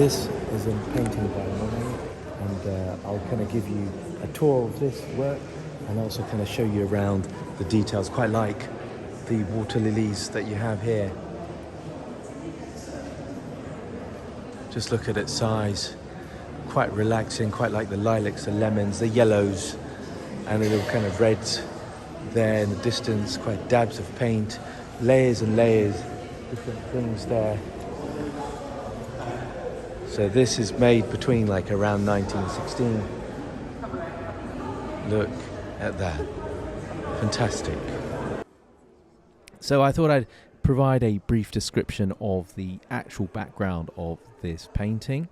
This is a painting by Monet, and I'll kind of give you a tour of this work and also kind of show you around the details, quite like the water lilies that you have here. Just look at its size, quite relaxing, quite like the lilacs, the lemons, the yellows, and the little kind of reds there in the distance, quite dabs of paint, layers and layers, different things there. So this is made between like around 1916. Look at that. Fantastic. So I thought I'd provide a brief description of the actual background of this painting.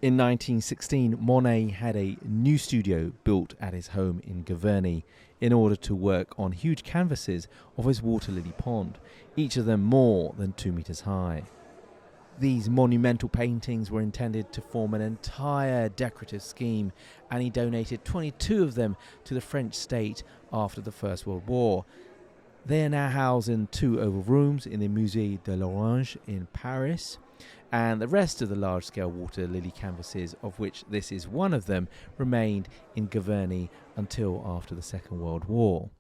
In 1916, Monet had a new studio built at his home in Giverny in order to work on huge canvases of his water lily pond, each of them more than 2 meters high. These monumental paintings were intended to form an entire decorative scheme, and he donated 22 of them to the French state after the First World War. They are now housed in 2 oval rooms in the Musée de l'Orange in Paris, and the rest of the large-scale water lily canvases, of which this is one of them, remained in Giverny until after the Second World War.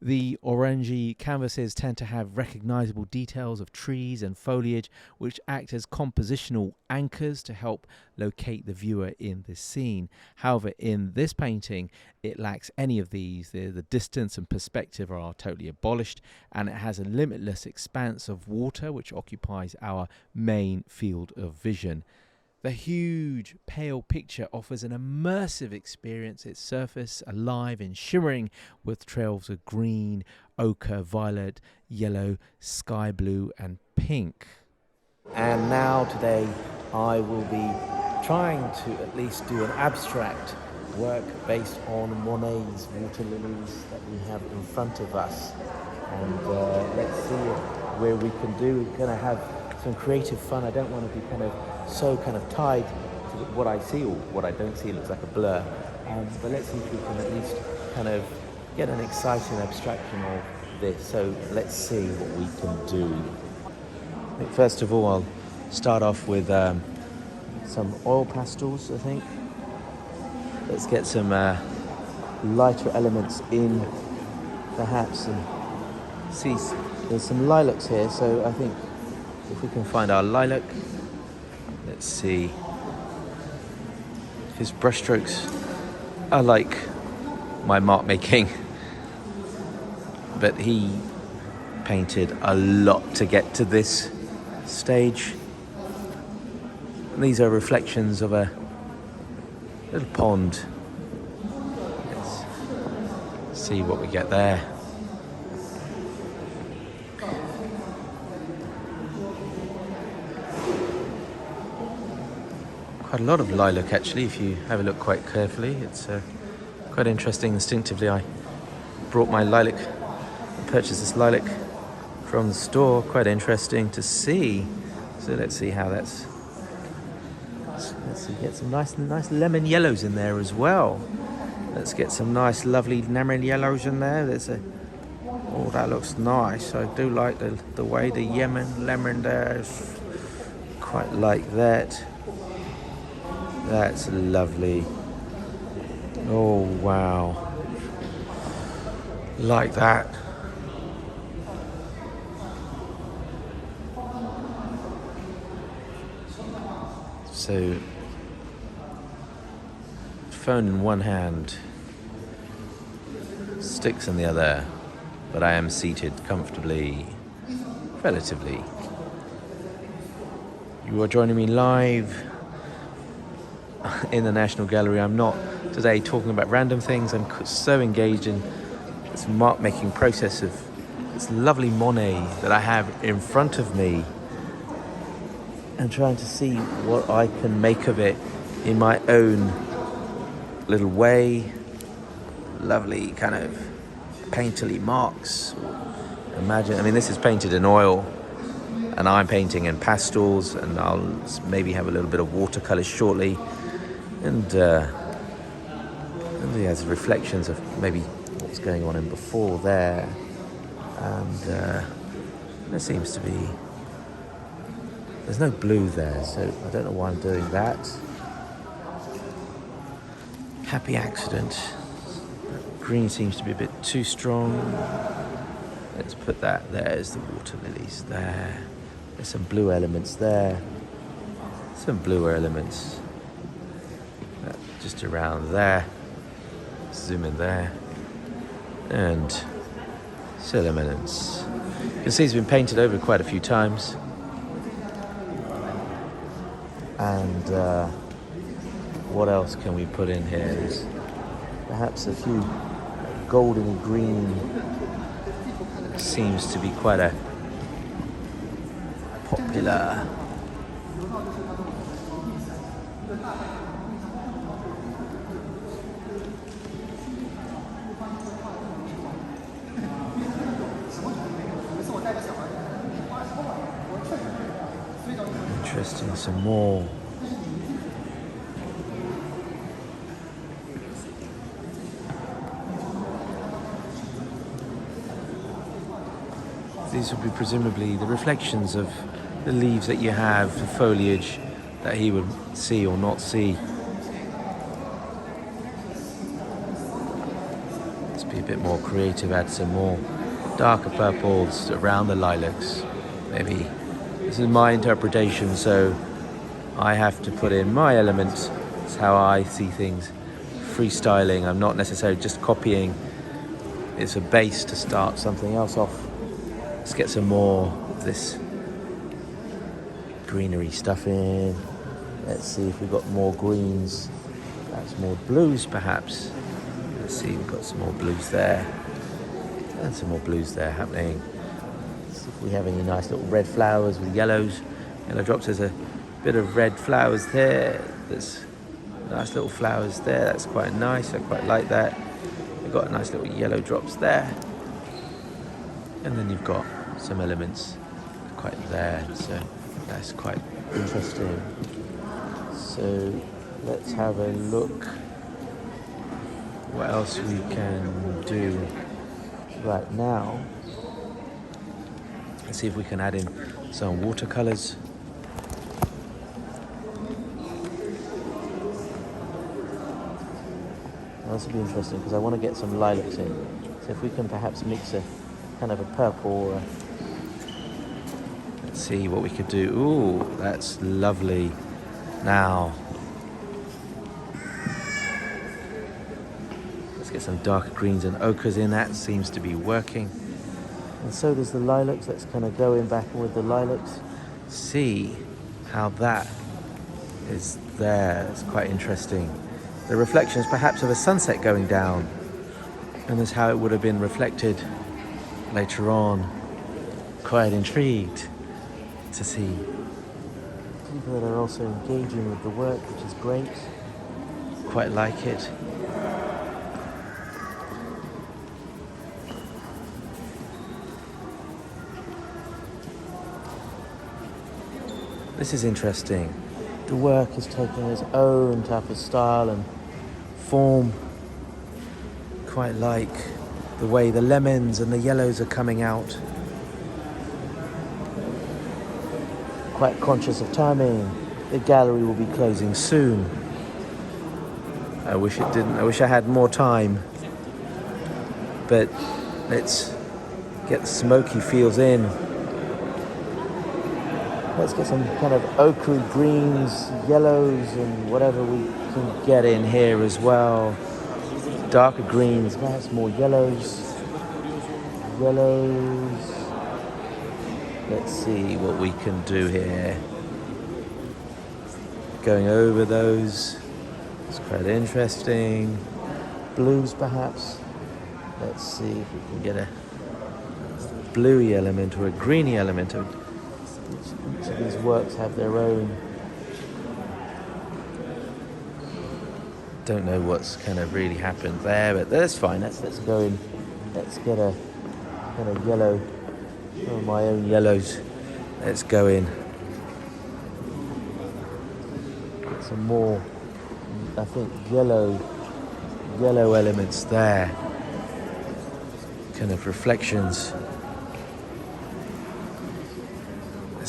The orangey canvases tend to have recognisable details of trees and foliage which act as compositional anchors to help locate the viewer in this scene. However, in this painting, it lacks any of these. The distance and perspective are totally abolished, and it has a limitless expanse of water which occupies our main field of vision. The huge, pale picture offers an immersive experience, its surface alive and shimmering with trails of green, ochre, violet, yellow, sky blue and pink. And now today I will be trying to at least do an abstract work based on Monet's water lilies that we have in front of us. And let's see where we can do. We're going to have some creative fun. I don't want to be so tied to what I see, or what I don't see looks like a blur. But let's see if we can at least get an exciting abstraction of this. So let's see what we can do. I think first of all, I'll start off with some oil pastels, I think. Let's get some lighter elements in, perhaps, and see there's some lilacs here, so I think if we can find our lilac. Let's see. His brushstrokes are like my mark making, but he painted a lot to get to this stage. And these are reflections of a little pond. Let's see what we get there. Quite a lot of lilac actually, if you have a look quite carefully. It's quite interesting. Instinctively I brought my lilac, purchased this lilac from the store. Quite interesting to see. So let's see how that's... Let's see, get some nice lemon yellows in there as well. Let's get some nice lovely lemon yellows in there. Oh, that looks nice. I do like the way the lemon there is quite like that. That's lovely. Oh, wow. Like that. So, phone in one hand, sticks in the other, but I am seated comfortably, relatively. You are joining me live in the National Gallery. I'm not today talking about random things. I'm so engaged in this mark-making process of this lovely Monet that I have in front of me, and trying to see what I can make of it in my own little way. Lovely painterly marks. Imagine, this is painted in oil, and I'm painting in pastels, and I'll maybe have a little bit of watercolor shortly. And he has reflections of maybe what's going on in before there. And there seems to be There's no blue there, so I don't know why I'm doing that. Happy accident. Green seems to be a bit too strong. Let's put that, there's the water lilies there. There's some blue elements there. Some bluer elements. Just around there. Zoom in there. And still elements. You can see it's been painted over quite a few times. And what else can we put in here? There's perhaps a few golden green. Seems to be quite a popular interesting. Some more. These would be presumably the reflections of the leaves that you have, the foliage that he would see or not see. Let's be a bit more creative, add some more darker purples around the lilacs. Maybe this is my interpretation, so I have to put in my elements. It's how I see things. Freestyling, I'm not necessarily just copying. It's a base to start something else off. Let's get some more of this greenery stuff in. Let's see if we've got more greens. That's more blues perhaps. Let's see, we've got some more blues there. And some more blues there happening. Let's see if we have any nice little red flowers with yellows. Yellow drops, there's a bit of red flowers there. There's nice little flowers there. That's quite nice, I quite like that. We've got nice little yellow drops there. And then you've got some elements quite there, so that's quite interesting. So let's have a look what else we can do right now. Let's see if we can add in some watercolors. This will be interesting because I want to get some lilacs in. So if we can perhaps mix a kind of a purple. Let's see what we could do. Ooh, that's lovely. Now, let's get some darker greens and ochres in. That seems to be working. And so does the lilacs. Let's kind of go in back with the lilacs. See how that is there. It's quite interesting. The reflections perhaps of a sunset going down. And that's how it would have been reflected later on. Quite intrigued to see people that are also engaging with the work, which is great. Quite like it. This is interesting. The work is taking its own type of style and form. Quite like the way the lemons and the yellows are coming out. Quite conscious of timing. The gallery will be closing soon. I wish it didn't. I wish I had more time. But let's get the smoky feels in. Let's get some kind of ochre greens, yellows, and whatever we can get in here as well. Darker greens, perhaps more yellows. Yellows. Let's see what we can do here. Going over those. It's quite interesting. Blues, perhaps. Let's see if we can get a bluey element or a greeny element. Each of these works have their own. Don't know what's kind of really happened there, but that's fine. Let's go in. Let's get a kind of yellow, some of my own yellows. Let's go in. Get some more, I think, yellow elements there. Kind of reflections.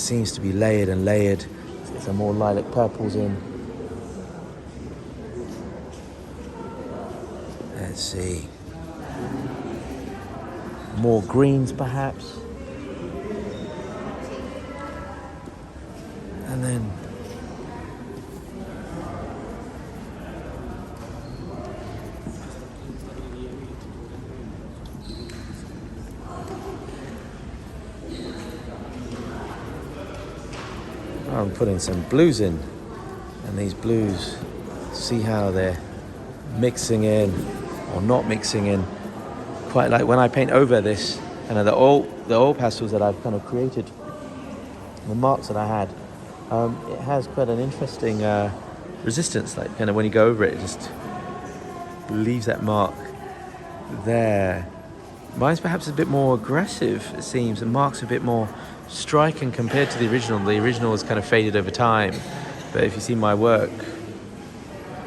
seems to be layered and layered. Let's get some more lilac purples in. Let's see. More greens perhaps. And then I'm putting some blues in, and these blues, see how they're mixing in or not mixing in. Quite like when I paint over this, kind of the oil pastels that I've kind of created, the marks that I had, it has quite an interesting resistance. Like kind of when you go over it, it just leaves that mark there. Mine's perhaps a bit more aggressive, it seems. The mark's a bit more striking compared to the original. The original was kind of faded over time, but if you see my work,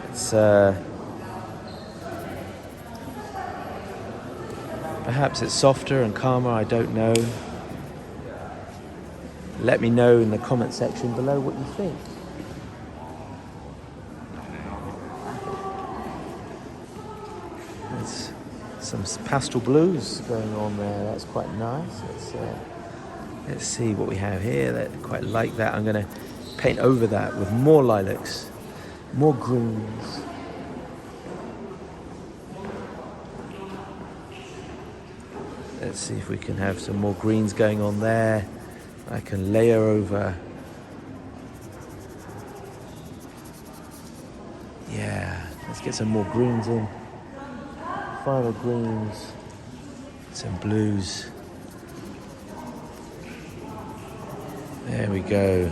it's perhaps it's softer and calmer, I don't know. Let me know in the comment section below what you think. There's some pastel blues going on there, that's quite nice. Let's see what we have here. That quite like that. I'm going to paint over that with more lilacs, more greens. Let's see if we can have some more greens going on there. I can layer over. Yeah, let's get some more greens in. Final greens, some blues. There we go.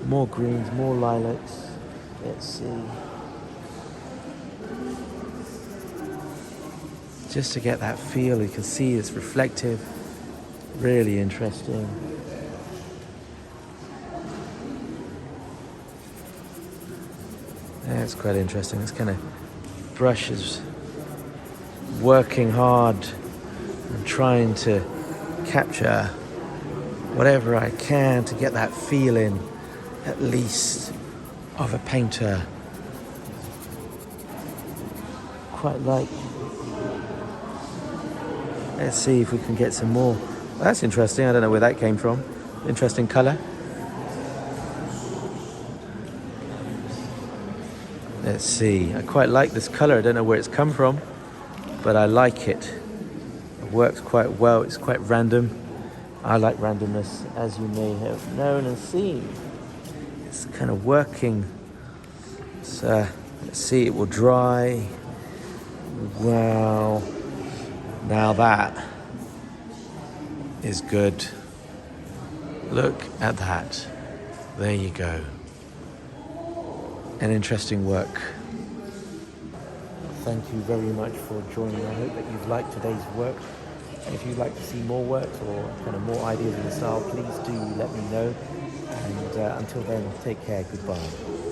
More greens, more lilacs. Let's see. Just to get that feel, you can see it's reflective. Really interesting. That's quite interesting. This kind of brush is working hard and trying to capture whatever I can to get that feeling, at least, of a painter. Quite like. Let's see if we can get some more. Well, that's interesting. I don't know where that came from. Interesting colour. Let's see. I quite like this colour. I don't know where it's come from, but I like it. It works quite well. It's quite random. I like randomness, as you may have known and seen. It's kind of working. So let's see, it will dry. Wow. Now that is good. Look at that. There you go. An interesting work. Thank you very much for joining. I hope that you've liked today's work. And if you'd like to see more works or kind of more ideas of the style, please do let me know. And until then, take care. Goodbye.